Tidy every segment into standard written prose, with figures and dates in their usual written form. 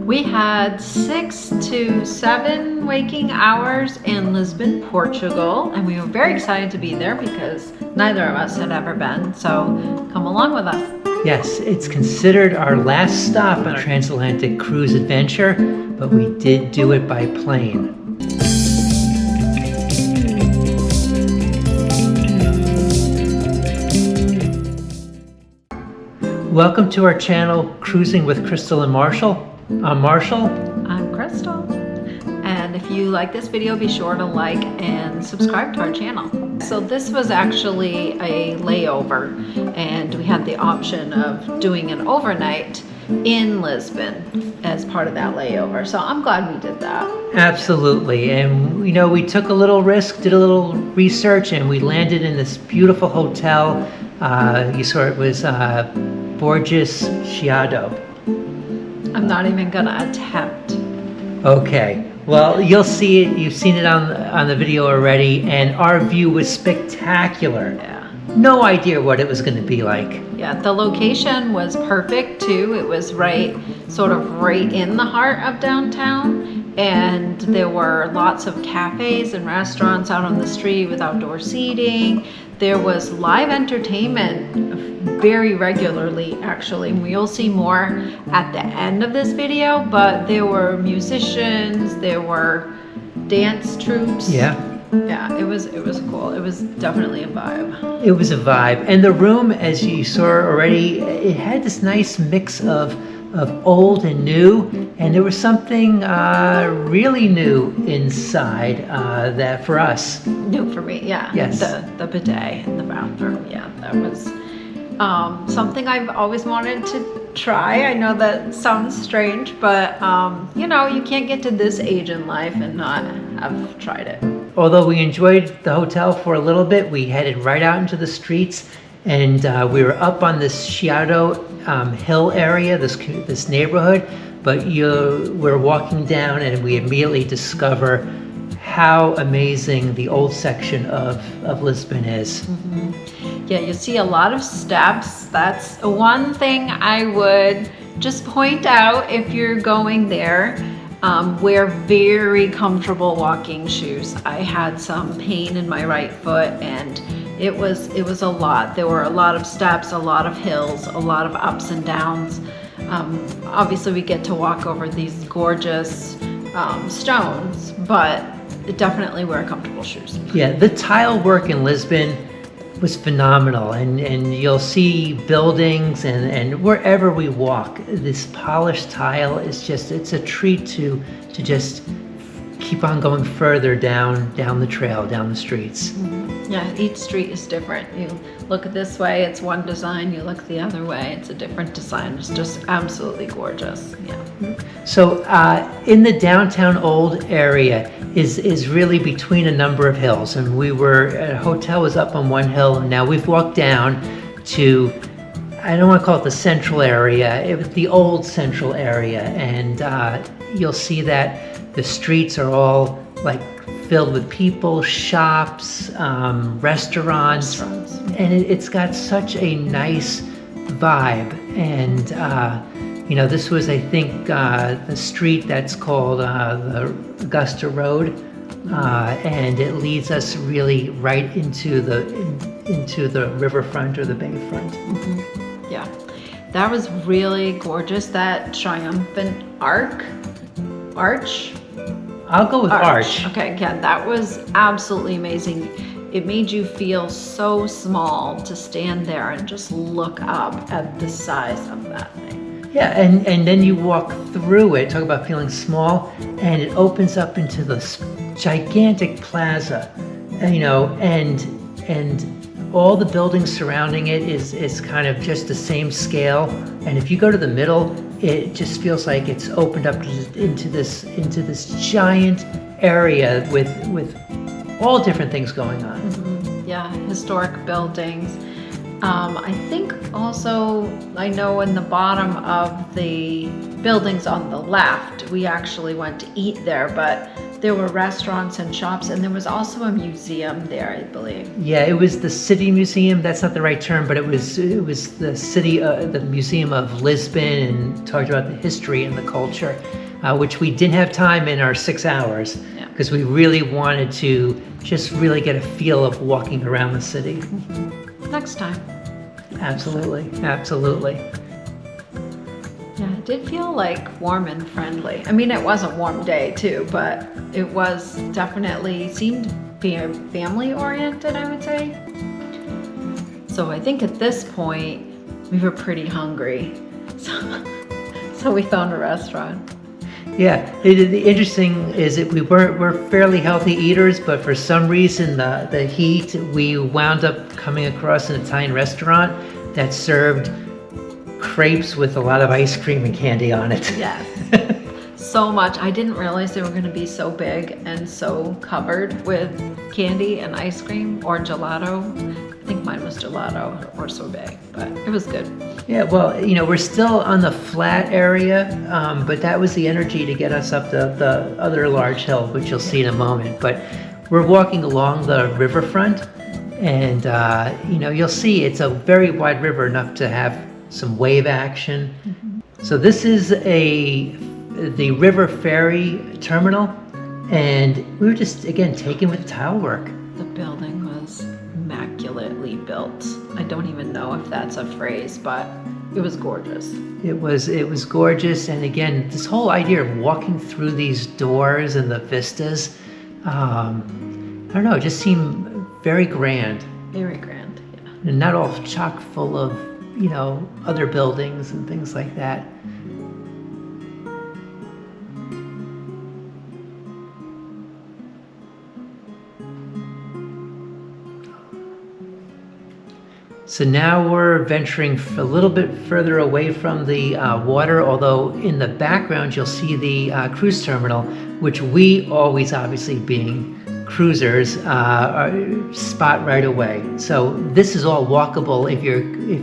We had 6 to 7 waking hours in Lisbon, Portugal, and we were very excited to be there because neither of us had ever been, so come along with us. Yes, it's considered our last stop on our Transatlantic Cruise Adventure, but we did do it by plane. Welcome to our channel, Cruising with Crystal and Marshall. I'm Marshall. I'm Crystal. And if you like this video, be sure to like and subscribe to our channel. So this was actually a layover, and we had the option of doing an overnight in Lisbon as part of that layover. So I'm glad we did that. Absolutely. And you know, we took a little risk, did a little research, and we landed in this beautiful hotel. You saw it was Borges Chiado. I'm not even gonna attempt. Okay. Well, you'll see it. You've seen it on the video already, and our view was spectacular. Yeah. No idea what it was going to be like. Yeah, the location was perfect too. It was right in the heart of downtown, and there were lots of cafes and restaurants out on the street with outdoor seating. There was live entertainment very regularly, actually. We'll see more at the end of this video, but there were musicians, there were dance troupes. Yeah. Yeah, it was cool. It was definitely a vibe. It was a vibe. And the room, as you saw already, it had this nice mix of old and new, and there was something really new inside that for us. New for me, yeah. Yes. The bidet in the bathroom, yeah. That was something I've always wanted to try. I know that sounds strange, but you know, you can't get to this age in life and not have tried it. Although we enjoyed the hotel for a little bit, we headed right out into the streets, and we were up on this Chiado hill area, this neighborhood, but we're walking down and we immediately discover how amazing the old section of Lisbon is. Mm-hmm. Yeah, you see a lot of steps. That's one thing I would just point out if you're going there. Wear very comfortable walking shoes. I had some pain in my right foot, and it was a lot. There were a lot of steps, a lot of hills, a lot of ups and downs. Obviously we get to walk over these gorgeous stones, but definitely wear comfortable shoes. Yeah, the tile work in Lisbon was phenomenal, and you'll see buildings and wherever we walk, this polished tile is just, it's a treat to just keep on going further down the trail, down the streets. Mm-hmm. Yeah, each street is different. You look this way, it's one design. You look the other way, it's a different design. It's just absolutely gorgeous. Yeah. So in the downtown old area is really between a number of hills, and a hotel was up on one hill, and now we've walked down to, I don't want to call it the central area, it was the old central area, and you'll see that the streets are all like filled with people, shops, restaurants, and it's got such a nice vibe. And you know, this was, I think, the street that's called the Augusta Road, and it leads us really right into the riverfront or the bayfront. Mm-hmm. Yeah, that was really gorgeous. That triumphant arch. I'll go with arch. Okay, yeah, that was absolutely amazing. It made you feel so small to stand there and just look up at the size of that thing. Yeah, and then you walk through it, talk about feeling small, and it opens up into this gigantic plaza, you know, and all the buildings surrounding it is kind of just the same scale. And if you go to the middle, it just feels like it's opened up into this giant area with all different things going on. Mm-hmm. Yeah, historic buildings. I think also, I know in the bottom of the buildings on the left, we actually went to eat there, but there were restaurants and shops, and there was also a museum there, I believe. Yeah, it was the city museum. That's not the right term, but it was the city, the museum of Lisbon, and talked about the history and the culture, which we didn't have time in our 6 hours because we really wanted to just really get a feel of walking around the city. Next time. Absolutely, absolutely. Yeah, it did feel like warm and friendly. I mean, it was a warm day too, but it was definitely seemed family oriented, I would say. So I think at this point we were pretty hungry, so we found a restaurant. Yeah, the interesting is that we're fairly healthy eaters, but for some reason the heat, we wound up coming across an Italian restaurant that served crepes with a lot of ice cream and candy on it. Yes. So much. I didn't realize they were going to be so big and so covered with candy and ice cream or gelato. I think mine was gelato or sorbet, but it was good. Yeah, well, we're still on the flat area, but that was the energy to get us up the other large hill, which you'll see in a moment. But we're walking along the riverfront, and you'll see it's a very wide river, enough to have some wave action. Mm-hmm. So this is the river ferry terminal, and we were just again taken with tile work. The building was immaculately built. I don't even know if that's a phrase, but it was gorgeous. It was gorgeous, and again, this whole idea of walking through these doors and the vistas, I don't know, it just seemed very grand. Very grand, yeah. And not all chock full of other buildings and things like that. So now we're venturing a little bit further away from the water, although in the background you'll see the cruise terminal, which we always, obviously being cruisers, spot right away. So this is all walkable if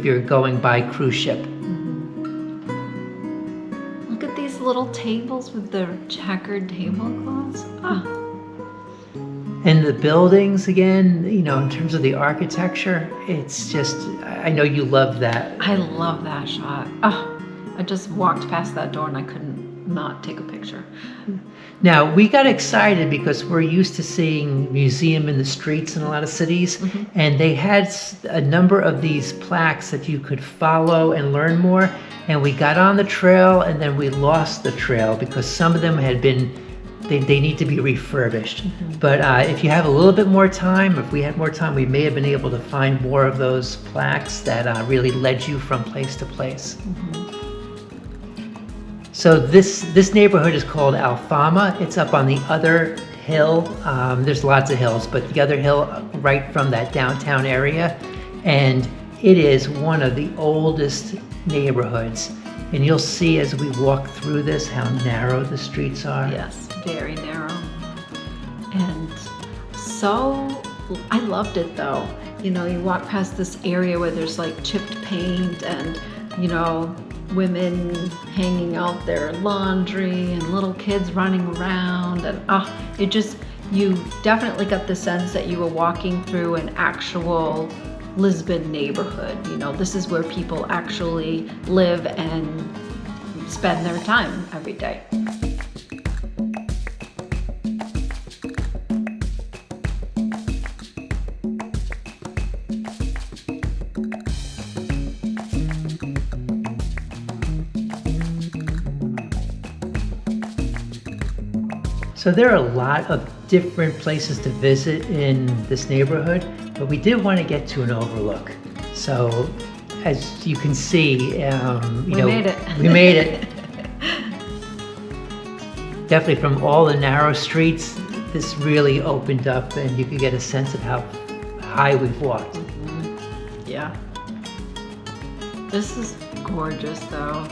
you're going by cruise ship. Mm-hmm. Look at these little tables with the checkered tablecloths. And the buildings, again, in terms of the architecture, it's just, I know you love that. I love that shot. I just walked past that door and I couldn't not take a picture. Now, we got excited because we're used to seeing museum in the streets in a lot of cities, mm-hmm. and they had a number of these plaques that you could follow and learn more, and we got on the trail and then we lost the trail because some of them had been, they need to be refurbished. Mm-hmm. But if you have a little bit more time, if we had more time, we may have been able to find more of those plaques that really led you from place to place. Mm-hmm. So this neighborhood is called Alfama. It's up on the other hill. There's lots of hills, but the other hill right from that downtown area. And it is one of the oldest neighborhoods. And you'll see as we walk through this how narrow the streets are. Yes, very narrow. And so, I loved it though. You walk past this area where there's like chipped paint and, women hanging out their laundry and little kids running around, and you definitely got the sense that you were walking through an actual Lisbon neighborhood. This is where people actually live and spend their time every day. So there are a lot of different places to visit in this neighborhood, but we did want to get to an overlook. So as you can see, we made it. We made it. Definitely from all the narrow streets, this really opened up and you could get a sense of how high we've walked. Mm-hmm. Yeah. This is gorgeous though.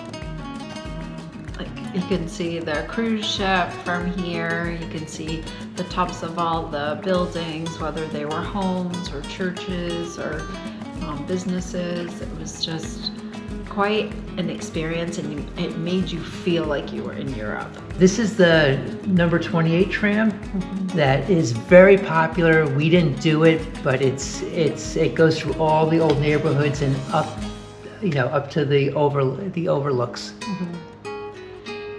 You can see the cruise ship from here. You can see the tops of all the buildings, whether they were homes or churches or businesses. It was just quite an experience, and it made you feel like you were in Europe. This is the number 28 tram that is very popular. We didn't do it, but it goes through all the old neighborhoods and up, up to the overlooks.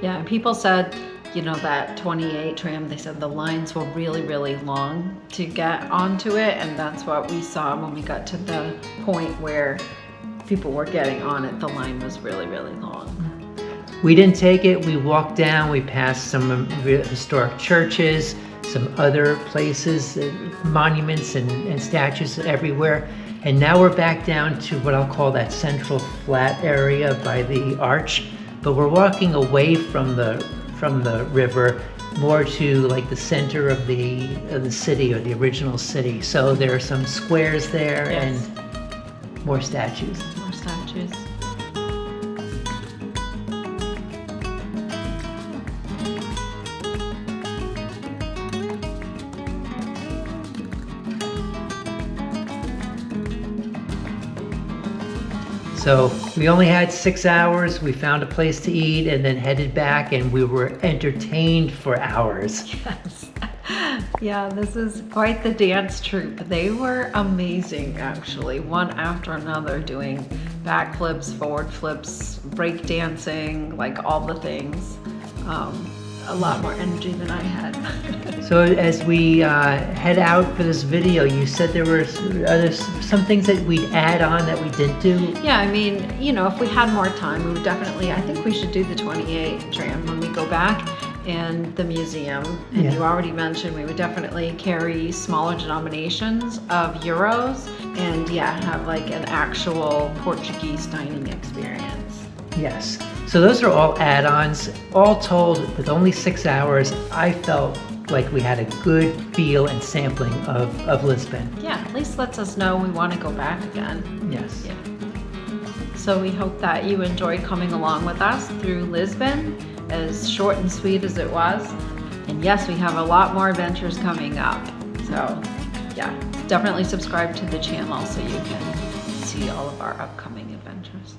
Yeah, and people said, that 28 tram, they said the lines were really, really long to get onto it, and that's what we saw when we got to the point where people were getting on it. The line was really, really long. We didn't take it. We walked down. We passed some historic churches, some other places, monuments and statues everywhere. And now we're back down to what I'll call that central flat area by the arch. But we're walking away from the river, more to like the center of the city, or the original city. So there are some squares there. Yes. And more statues. More statues. So we only had 6 hours. We found a place to eat and then headed back, and we were entertained for hours. Yes. Yeah, this is quite the dance troupe. They were amazing, actually, one after another, doing backflips, forward flips, break dancing, like all the things. A lot more energy than I had. So as we head out for this video, you said there were some things that we'd add on that we didn't do? Yeah, I mean, if we had more time, we would definitely, I think we should do the 28 tram when we go back, and the museum. And Yeah. you already mentioned we would definitely carry smaller denominations of euros, and have like an actual Portuguese dining experience. Yes. So those are all add-ons. All told, with only 6 hours, I felt like we had a good feel and sampling of Lisbon. Yeah, at least lets us know we want to go back again. Yes. Yeah. So we hope that you enjoyed coming along with us through Lisbon, as short and sweet as it was. And yes, we have a lot more adventures coming up. So definitely subscribe to the channel so you can see all of our upcoming adventures.